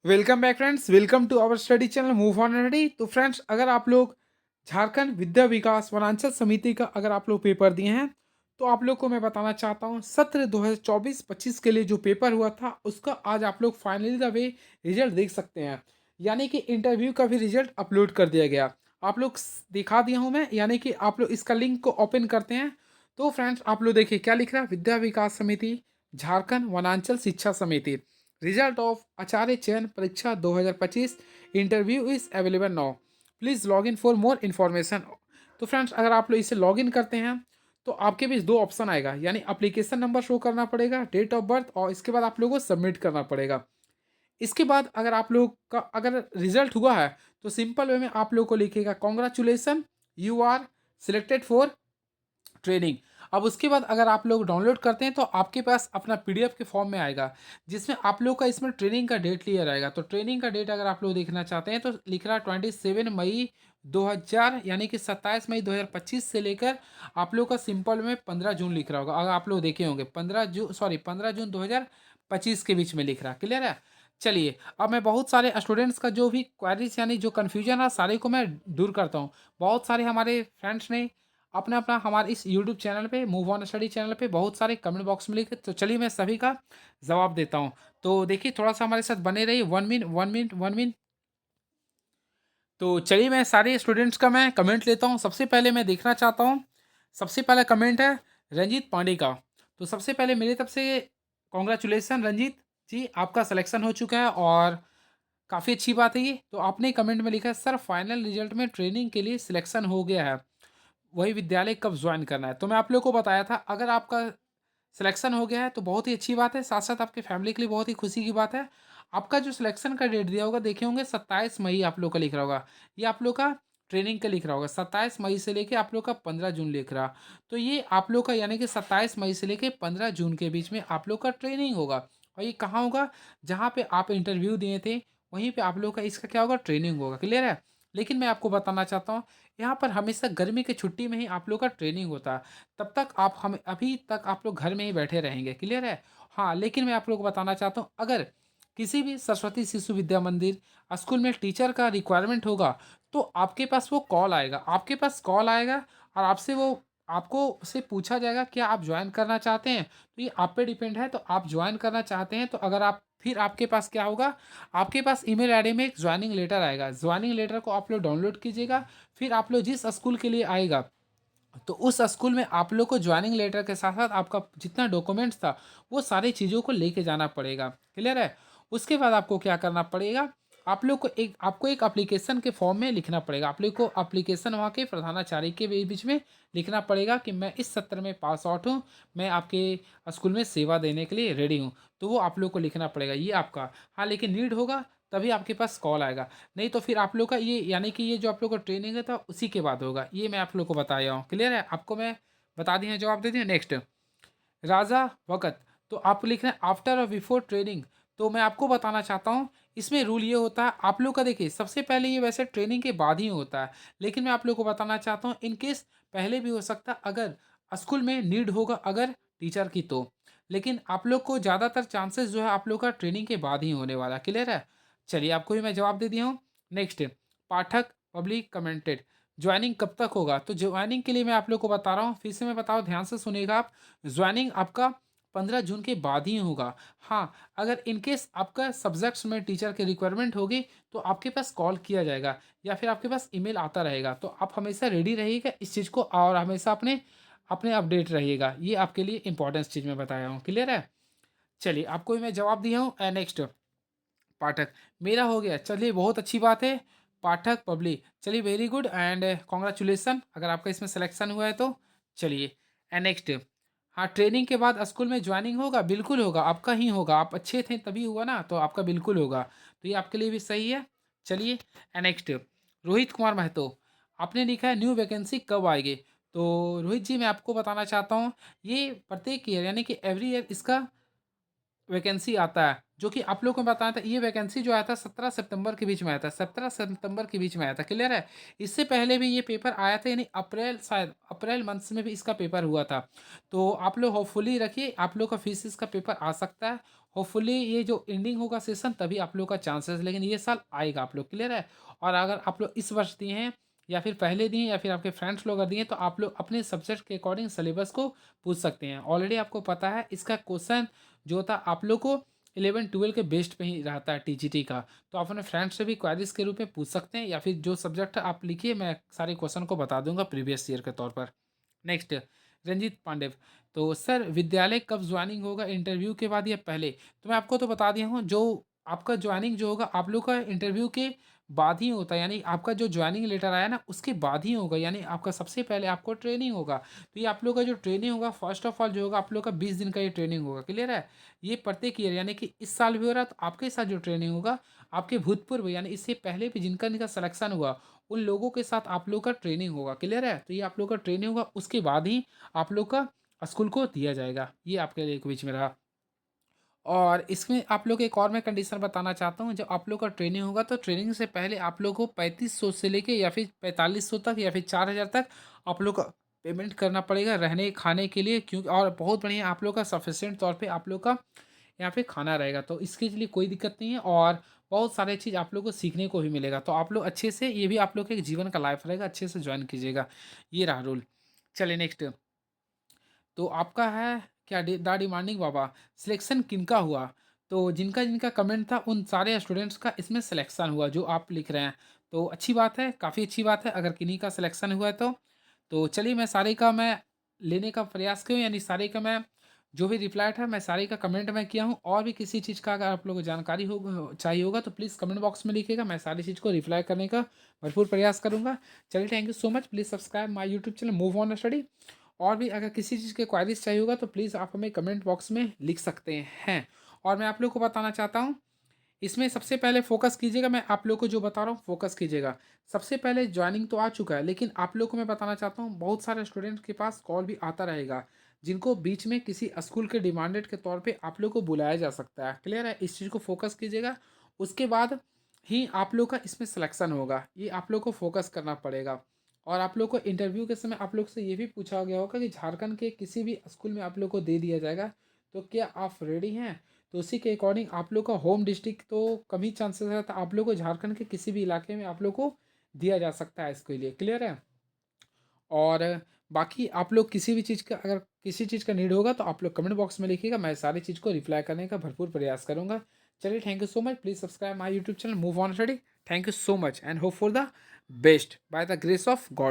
Welcome back friends, welcome to our study channel move on study. तो friends, अगर आप लोग झारखंड विद्या विकास वनांचल समिति का अगर आप लोग पेपर दिए हैं तो आप लोग को मैं बताना चाहता हूं सत्र 2024-25 के लिए जो पेपर हुआ था उसका आज आप लोग फाइनली द वे रिजल्ट देख सकते हैं। यानी कि इंटरव्यू का भी रिजल्ट अपलोड कर दिया गया। आप लोग दिखा दिया हूं मैं, यानी कि आप लोग इसका लिंक को ओपन करते हैं तो फ्रेंड्स आप लोग देखिए क्या लिख रहा है। विद्या विकास समिति झारखंड वनांचल शिक्षा समिति, रिजल्ट ऑफ आचार्य चयन परीक्षा 2025 interview is available now, please log in for more information. तो फ्रेंड्स, अगर आप लोग इसे लॉग इन करते हैं तो आपके बीच दो ऑप्शन आएगा, यानी अप्लीकेशन नंबर शो करना पड़ेगा, डेट ऑफ बर्थ, और इसके बाद आप लोगों को सबमिट करना पड़ेगा। इसके बाद अगर आप लोग का अगर रिजल्ट हुआ है तो सिंपल वे में आप लोग को लिखेगा congratulations, you are selected for training. अब उसके बाद अगर आप लोग डाउनलोड करते हैं तो आपके पास अपना पीडीएफ के फॉर्म में आएगा, जिसमें आप लोग का इसमें ट्रेनिंग का डेट लिया रहेगा। तो ट्रेनिंग का डेट अगर आप लोग देखना चाहते हैं तो लिख रहा है 27 मई 2000, यानी कि 27 मई 2025 से लेकर आप लोग का सिंपल में 15 जून लिख रहा होगा। अगर आप लोग देखे होंगे 15 जून 2025 के बीच में लिख रहा है। क्लियर है? चलिए, अब मैं बहुत सारे स्टूडेंट्स का जो भी क्वेरीज यानी जो कन्फ्यूजन है सारे को मैं दूर करता हूँ। बहुत सारे हमारे फ्रेंड्स ने अपना अपना हमारे इस यूट्यूब चैनल पे, मूव ऑन स्टडी चैनल पे बहुत सारे कमेंट बॉक्स में लिखे, तो चलिए मैं सभी का जवाब देता हूँ। तो देखिए, थोड़ा सा हमारे साथ बने रहिए। 1 मिनट 1 मिनट 1 मिनट। तो चलिए मैं सारे स्टूडेंट्स का मैं कमेंट लेता हूँ। सबसे पहले मैं देखना चाहता हूँ, सबसे पहला कमेंट है रंजीत पांडे का। तो सबसे पहले मेरी तरफ से कॉन्ग्रेचुलेसन रंजीत जी, आपका सिलेक्शन हो चुका है और काफ़ी अच्छी बात है ये। तो आपने कमेंट में लिखा है सर फाइनल रिजल्ट में ट्रेनिंग के लिए सिलेक्शन हो गया है, वही विद्यालय कब ज्वाइन करना है। तो मैं आप लोग को बताया था, अगर आपका सिलेक्शन हो गया है तो बहुत ही अच्छी बात है, साथ साथ आपके फैमिली के लिए बहुत ही खुशी की बात है। आपका जो सिलेक्शन का डेट दिया होगा देखे होंगे 27 मई आप लोग का लिख रहा होगा, ये आप लोग का ट्रेनिंग का लिख रहा होगा। 27 मई से लेके आप लोग का 15 जून लिख रहा। तो ये आप लोग का यानी कि 27 मई से लेके 15 जून के बीच में आप लोग का ट्रेनिंग होगा। और ये कहाँ होगा? जहाँ पे आप इंटरव्यू दिए थे वहीं पे आप लोग का इसका क्या होगा, ट्रेनिंग होगा। क्लियर है? लेकिन मैं आपको बताना चाहता हूँ, यहाँ पर हमेशा गर्मी की छुट्टी में ही आप लोग का ट्रेनिंग होता है। तब तक आप हम अभी तक आप लोग घर में ही बैठे रहेंगे। क्लियर है? हाँ, लेकिन मैं आप लोग को बताना चाहता हूँ, अगर किसी भी सरस्वती शिशु विद्या मंदिर स्कूल में टीचर का रिक्वायरमेंट होगा तो आपके पास वो कॉल आएगा, आपके पास कॉल आएगा और आपसे वो आपको से पूछा जाएगा क्या आप ज्वाइन करना चाहते हैं। तो ये आप पे डिपेंड है। तो आप ज्वाइन करना चाहते हैं तो अगर आप फिर आपके पास क्या होगा, आपके पास ईमेल आईडी में एक ज्वाइनिंग लेटर आएगा। ज्वाइनिंग लेटर को आप लोग डाउनलोड कीजिएगा। फिर आप लोग जिस स्कूल के लिए आएगा तो उस स्कूल में आप लोग को ज्वाइनिंग लेटर के साथ साथ आपका जितना डॉक्यूमेंट्स था वो सारी चीज़ों को लेके जाना पड़ेगा। क्लियर है? उसके बाद आपको क्या करना पड़ेगा, आप लोग को एक एप्लीकेशन के फॉर्म में लिखना पड़ेगा। आप लोग को एप्लीकेशन वहाँ के प्रधानाचार्य के बीच में लिखना पड़ेगा कि मैं इस सत्र में पास आउट हूँ, मैं आपके स्कूल में सेवा देने के लिए रेडी हूँ। तो वो आप लोग को लिखना पड़ेगा ये आपका। हाँ, लेकिन नीड होगा तभी आपके पास कॉल आएगा, नहीं तो फिर आप लोग का ये यानी कि ये जो आप लोग का ट्रेनिंग है था उसी के बाद होगा। ये मैं आप लोग को बताया हूँ। क्लियर है? आपको मैं बता दिए हैं, जवाब दे दिए। नेक्स्ट, राजा वक़्त। तो आप लिख रहे हैं आफ्टर और बिफोर ट्रेनिंग। तो मैं आपको बताना चाहता हूँ, इसमें रूल ये होता है आप लोग का, देखिए सबसे पहले ये वैसे ट्रेनिंग के बाद ही होता है, लेकिन मैं आप लोग को बताना चाहता हूँ इन केस पहले भी हो सकता है अगर स्कूल में नीड होगा अगर टीचर की तो। लेकिन आप लोग को ज़्यादातर चांसेस जो है आप लोग का ट्रेनिंग के बाद ही होने वाला। क्लियर है? चलिए, आपको भी मैं जवाब दे दिया हूँ। नेक्स्ट, पाठक पब्लिक कमेंटेड, ज्वाइनिंग कब तक होगा? तो ज्वाइनिंग के लिए मैं आप लोग को बता रहा हूँ, फिर से मैं बताऊँ, ध्यान से सुनिएगा आप। ज्वाइनिंग आपका 15 जून के बाद ही होगा। हाँ, अगर इन केस आपका सब्जेक्ट्स में टीचर की रिक्वायरमेंट होगी तो आपके पास कॉल किया जाएगा या फिर आपके पास ईमेल आता रहेगा। तो आप हमेशा रेडी रहिएगा इस चीज़ को और हमेशा अपने अपने अपडेट रहिएगा। ये आपके लिए इंपॉर्टेंट चीज़ मैं बताया हूँ। क्लियर है? चलिए, आपको भी मैं जवाब दिया हूँ। नेक्स्ट, पाठक मेरा हो गया। चलिए, बहुत अच्छी बात है। पाठक पब्लिक, चलिए वेरी गुड एंड कॉन्ग्रेचुलेसन अगर आपका इसमें सिलेक्शन हुआ है तो। चलिए नेक्स्ट, हाँ, ट्रेनिंग के बाद स्कूल में ज्वाइनिंग होगा, बिल्कुल होगा, आपका ही होगा। आप अच्छे थे तभी हुआ ना, तो आपका बिल्कुल होगा। तो ये आपके लिए भी सही है। चलिए नेक्स्ट, रोहित कुमार महतो, आपने लिखा है न्यू वैकेंसी कब आएगी। तो रोहित जी, मैं आपको बताना चाहता हूँ, ये प्रत्येक ईयर यानी कि एवरी ईयर इसका वैकेंसी आता है जो कि आप लोगों को बताया था, ये वैकेंसी जो आया था 17 सितंबर के बीच में आया था, 17 सितंबर के बीच में आया था, क्लियर है। इससे पहले भी ये पेपर आया था, यानी अप्रैल, शायद अप्रैल मंथ में भी इसका पेपर हुआ था। तो आप लोग होपफुली रखिए, आप लोग का फिजिक्स का पेपर आ सकता है। होपफुली ये जो एंडिंग होगा सेशन तभी आप लोग का चांसेस, लेकिन ये साल आएगा आप लोग, क्लियर है। और अगर आप लोग इस वर्ष दिए हैं या फिर पहले दिए या फिर आपके फ्रेंड्स लोग अगर दिए, तो आप लोग अपने सब्जेक्ट के अकॉर्डिंग सिलेबस को पूछ सकते हैं। ऑलरेडी आपको पता है इसका क्वेश्चन जो था आप लोग को 11-12 के बेस्ड पे ही रहता है टीजीटी का। तो आप अपने फ्रेंड से भी क्वेरीज के रूप में पूछ सकते हैं, या फिर जो सब्जेक्ट आप लिखिए, मैं सारे क्वेश्चन को बता दूंगा प्रीवियस ईयर के तौर पर। नेक्स्ट, रंजीत पांडेव। तो सर विद्यालय कब ज्वाइनिंग होगा, इंटरव्यू के बाद या पहले? तो मैं आपको तो बता दिया हूँ, जो आपका ज्वाइनिंग जो होगा आप लोग का इंटरव्यू के बाद ही होता है, यानी आपका जो ज्वाइनिंग लेटर आया ना उसके बाद ही होगा, यानी आपका सबसे पहले आपको ट्रेनिंग होगा। तो ये आप लोग का जो ट्रेनिंग होगा, फर्स्ट ऑफ ऑल जो होगा आप लोग का 20 दिन का ये ट्रेनिंग होगा, क्लियर है। ये प्रत्येक ईयर, यानी कि इस साल भी हो रहा है, तो आपके साथ जो ट्रेनिंग होगा, आपके भूतपूर्व यानी इससे पहले भी जिनका जिनका सिलेक्शन हुआ उन लोगों के साथ आप लोग का ट्रेनिंग होगा, क्लियर है। तो ये आप लोग का ट्रेनिंग होगा, उसके बाद ही आप लोग का स्कूल को दिया जाएगा। ये आपके लिए एक बीच में रहा। और इसमें आप लोग एक और मैं कंडीशन बताना चाहता हूँ, जब आप लोग का ट्रेनिंग होगा तो ट्रेनिंग से पहले आप लोग को 3500 से लेके या फिर 4500 तक या फिर 4000 तक आप लोग का पेमेंट करना पड़ेगा रहने खाने के लिए, क्योंकि और बहुत बढ़िया आप लोग का सफिशिएंट तौर पे आप लोग का यहाँ पे खाना रहेगा, तो इसके लिए कोई दिक्कत नहीं है। और बहुत सारे चीज़ आप लोग को सीखने को भी मिलेगा, तो आप लोग अच्छे से, ये भी आप लोग के एक जीवन का लाइफ रहेगा, अच्छे से ज्वाइन कीजिएगा। ये रहा रूल। चलिए नेक्स्ट। तो आपका है क्या द डिमांडिंग बाबा, सिलेक्शन किनका हुआ? तो जिनका जिनका कमेंट था उन सारे स्टूडेंट्स का इसमें सिलेक्शन हुआ जो आप लिख रहे हैं। तो अच्छी बात है, काफ़ी अच्छी बात है अगर किन्हीं का सिलेक्शन हुआ है तो चलिए मैं सारे का मैं लेने का प्रयास करूँ, यानी सारे का मैं जो भी रिप्लाई था मैं सारे का कमेंट में किया हूँ। और भी किसी चीज़ का अगर आप लोगों को जानकारी हो चाहिए होगा तो प्लीज़ कमेंट बॉक्स में लिखिएगा, मैं सारी चीज़ को रिप्लाई करने का भरपूर प्रयास करूँगा। चलिए thank you so much, please subscribe my YouTube channel move on study. और भी अगर किसी चीज़ के क्वायरीज चाहिए होगा तो प्लीज़ आप हमें कमेंट बॉक्स में लिख सकते हैं। और मैं आप लोग को बताना चाहता हूँ, इसमें सबसे पहले फोकस कीजिएगा, मैं आप लोग को जो बता रहा हूँ फोकस कीजिएगा। सबसे पहले ज्वाइनिंग तो आ चुका है, लेकिन आप लोग को मैं बताना चाहता हूँ बहुत सारे स्टूडेंट के पास कॉल भी आता रहेगा, जिनको बीच में किसी स्कूल के डिमांडेड के तौर पे आप लोग को बुलाया जा सकता है, क्लियर है। इस चीज़ को फोकस कीजिएगा, उसके बाद ही आप लोग का इसमें सिलेक्शन होगा, ये आप लोग को फोकस करना पड़ेगा। और आप लोग को इंटरव्यू के समय आप लोग से ये भी पूछा गया होगा कि झारखंड के किसी भी स्कूल में आप लोग को दे दिया जाएगा, तो क्या आप रेडी हैं? तो उसी के अकॉर्डिंग आप लोग का होम डिस्ट्रिक्ट तो कम ही चांसेस रहता है, आप लोग को झारखंड के किसी भी इलाके में आप लोग को दिया जा सकता है इसके लिए, क्लियर है। और बाकी आप लोग किसी भी चीज़ का अगर किसी चीज़ का नीड होगा तो आप लोग कमेंट बॉक्स में लिखिएगा, मैं सारी चीज़ को रिप्लाई करने का भरपूर प्रयास करूँगा। चलिए thank you so much, please subscribe my YouTube channel move on study. Thank you so much and hope for the best by the grace of God.